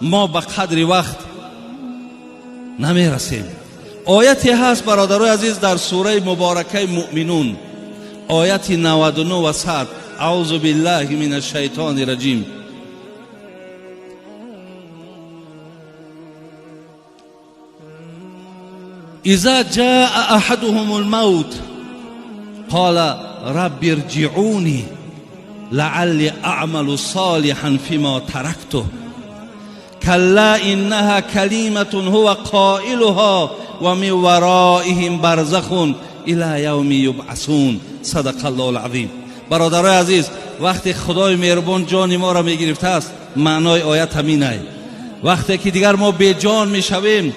ما به قدر وقت نمی رسیم. آیتی هست برادرای عزیز در سوره مبارکه مؤمنون، آیت 99 و 100. اعوذ بالله من الشیطان الرجیم. اذا جاء احدهم الموت قال رب ارجعوني لعلی اعمل صالحا فيما تركته كلا انها كلمة هو قائلها ومن ورائهم برزخ الى یوم یبعثون. صدق الله العظیم. برادرای عزیز، وقتی خدای مهربان جان ما را میگرفته است، معنای آیت همین است. وقتی که دیگر ما بی جان میشویم،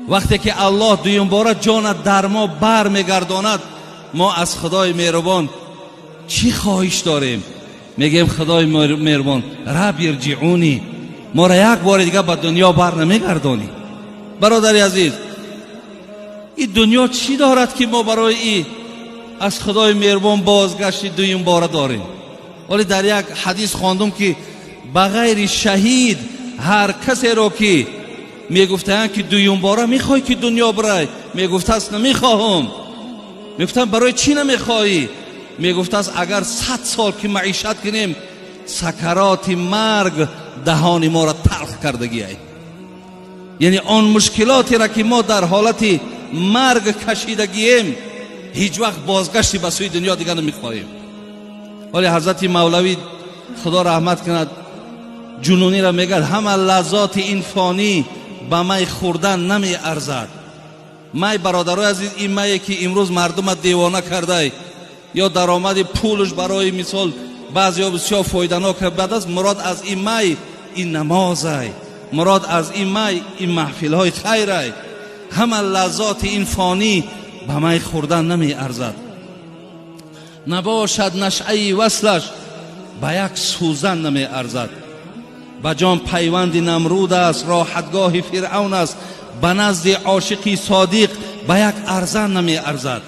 وقتی که الله دویم باره جان در ما بر میگرداند، ما از خدای مهربان چی خواهش داریم؟ میگیم خدای مهربان رب ارجعونی، ما را یک بار دیگه به دنیا بر نمیگردانی. برادر عزیز، این دنیا چی دارد که ما برای این از خدای مهربان بازگشت دویم باره داریم؟ ولی در یک حدیث خواندم که بغیر شهید هر کسی را که میگفتند که دویم باره میخوای که دنیا برای، میگفته است نمیخواهم. میگفتن برای چی نمیخوایی؟ میگفته است اگر 100 سال که معیشت کنیم، سکرات مرگ دهان ما را تلخ کردگی ای. یعنی آن مشکلاتی را که ما در حالت مرگ کشیدگیم، هیچ وقت بازگشتی به سوی دنیا دیگر نمیخواهیم. ولی حضرت مولوی خدا رحمت کند جنونی را میگه همه لذات این فانی به می خوردن نمی ارزد. می برادرای عزیز، این می که امروز مردم دیوانه کرده یا درآمد پولش برای مثال بعضیا بسیار فایده‌ناک بعد از مراد از این می این نماز است، مراد از این می این محفل های خیر است. همه لذات این فانی به می خوردن نمی ارزد. نباشد نشعه وصلش به یک سوزن نمی ارزد. به جان پیوند نمرود است، راحتگاه فرعون است، به نزد عاشقی صادق به یک ارزن نمی ارزد.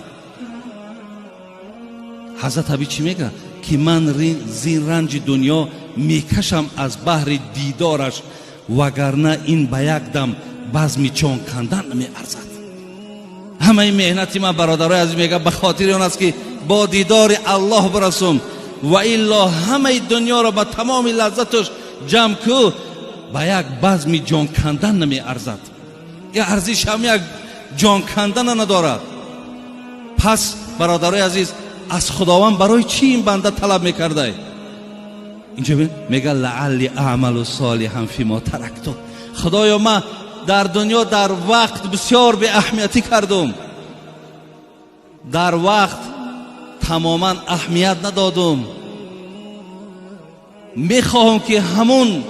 حضرت عبی چی میگه؟ که من زین رنج دنیا میکشم از بحر دیدارش، وگرنه این به یک دم بزمی چون کندن نمی ارزد. همه این مهنتی من برادرای عزیز میگه به خاطر اون است که با دیدار الله برسم، و الا همه دنیا را با تمام لذتش جمع کو به یک بزمی جان کندن نمی ارزد. این ارزش هم یک جان کندن ندارد. پس برادرای عزیز، از خداوند برای چی این بنده طلب میکرده؟ اینجا میگه لعلی اعمل صالحا فیما ترکت. خدایا من در دنیا در وقت بسیار به اهمیتی کردم، در وقت تماما اهمیت ندادم. میخواهم که همون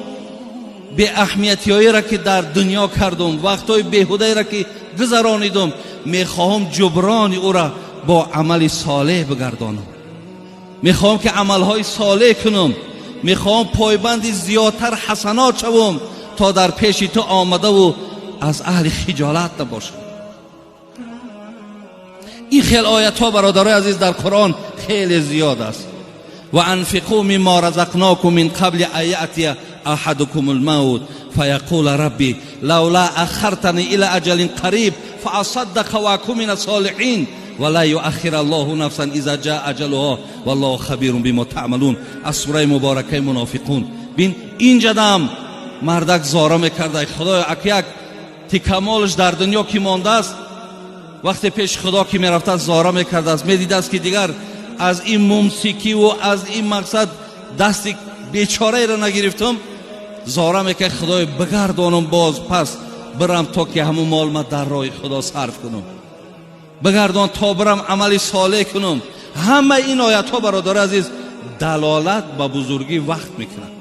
به اهمیتی هایی را که در دنیا کردم، وقت های بیهوده را که گذرانیدم، میخواهم جبران او را با عمل صالح بگردانم. میخواهم که عملهای صالح کنم، میخواهم پایبند زیادتر حسنات شوم تا در پیش تو آمده و از اهل خجالت نباشم. این خیلی آیت ها برادرای عزیز در قرآن خیلی زیاد است. و انفقوا مما رزقناکم من قبل ان یأتی احدکم الموت فیقول ربی لولا اخرتنی الى اجل قریب فاصدق واکن من الصالحین ولا یؤخر الله نفسا اذا جاء اجلها والله خبیر بما تعملون. از سوره مبارکه منافقون. بین اینجا دم مردک زاره میکرده خدای یک تکمالش در دنیا که مانده است، وقتی پیش خدا که میرفته زاره میکرده است، میدیده است که دیگر از این ممسیکی و از این مقصد دستی بیچاره را نگرفتم، زاره میکرد خدای بگردانم باز پس برم تا که همون مال ما در راه خدا صرف کنم، بگردان تا برم عمل صالح کنم. همه این آیت ها برادر عزیز دلالت به بزرگی وقت میکنند.